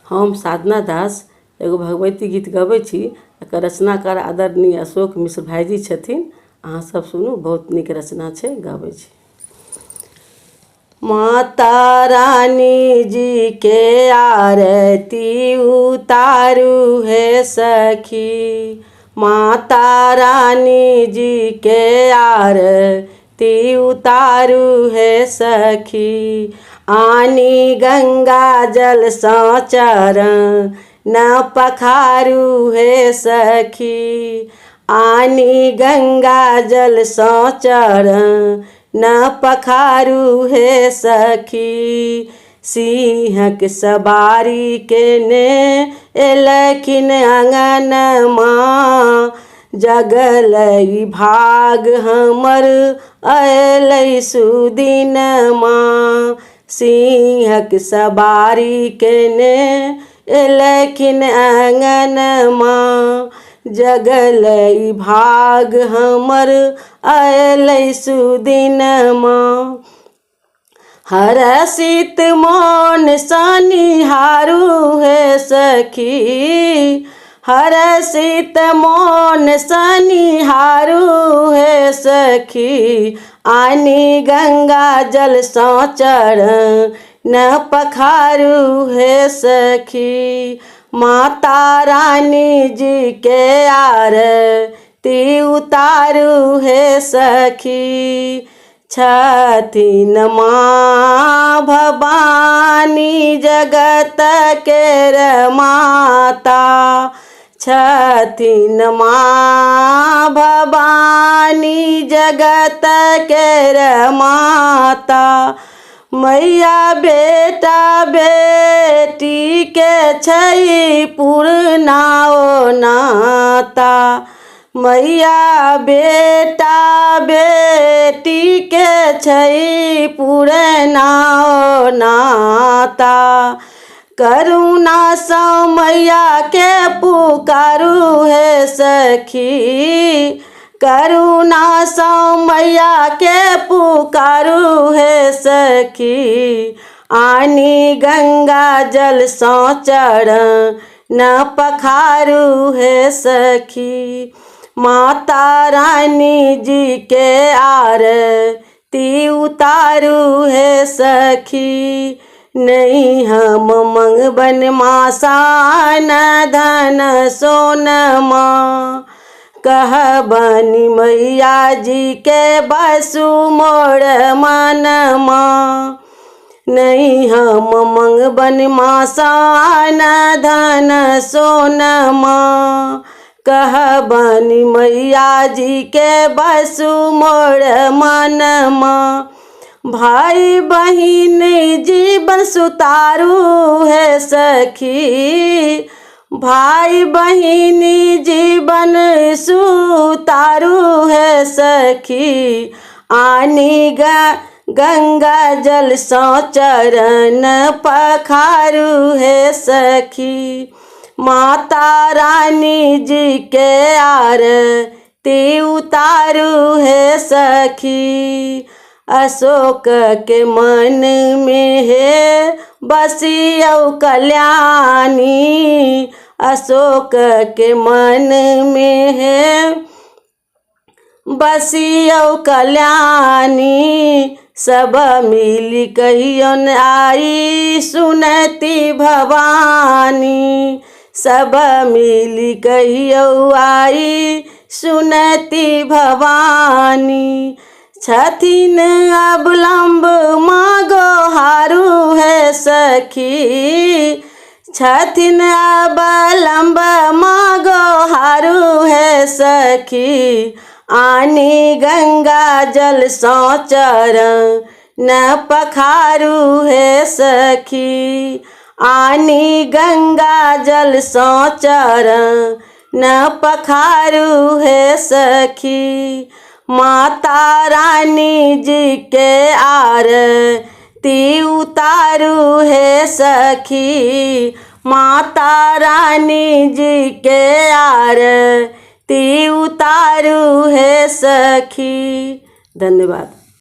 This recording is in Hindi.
हम साधना दास एगो भगवती गीत गबै छी। एकर रचनाकार आदरणीय अशोक मिश्र भाईजी छथिन। अहाँ सब सुनू, बहुत नीक रचना छै, गाबै छी। माता रानी जी के आरती उतारू है सखी, माता रानी जी के आरती उतारू है सखी। आनी गंगा जल सँ चरण पखारू है सखी, आनी गंगा जल सँ चरण पखारू है सखी। सिंहक सवारी के ने एलखिन अंगनमा, जगलै भाग हमर अयलै सुदिनमा। सिंहक सवारी के ने एलखिन अंगनमा, जगलै भाग हमर अयलै सुदिनमा। हरषित मन सनिहारू है सखी, हरषित मन सनिहारू है सखी। आनी गंगा जल सँ चरण पखारू है सखी, माता रानी जी के आरती उतारू है सखी। छथिन माँ भवानी जगत केर माता, छथिन माँ भवानी जगत केर माता। मैया बेटा बेटी के छै पुरनाओ नाता, मैया बेटा बेटी के छै पुरनाओ नाता। करुणा सँ मैया के पुकारू है सखी, करुणा सँ मैया के पुकारू है सखी। आनी गंगा जल सँ चरण पखारू है सखी, माता रानी जी के आरती उतारू है सखी। नहीं हम मंगबन मासान धन सोनमा, कहबनि मैया जी के बसु मोर मनमा। नहीं हम मंगबन मासान धन सोनमा, कहबनि मैया जी के बसु मोर मनमा। भाई बहिन जीवन सुतारू है सखी, भाई बहिन जीवन सुतारू है सखी। आनी गंगा जल सँ चरण पखारू है सखी, माता रानी जी के आरती उतारू है सखी। अशोक के मन में है बसियौ कल्याणी, अशोक के मन में है बसियौ कल्याणी। सब मिली कहियन आई सुनती भवानी, सब मिली कहियौ आई सुनती भवानी। छथिन अवलंब मागो हारू है सखी, छथिन अवलंब मागो हारू है सखी। आनी गंगा जल सँ चरण पखारू है सखी, आनी गंगा जल सँ चरण पखारू है सखी। माता रानी जी के आरती उतारू है सखी, माता रानी जी के आरती उतारू है सखी। धन्यवाद।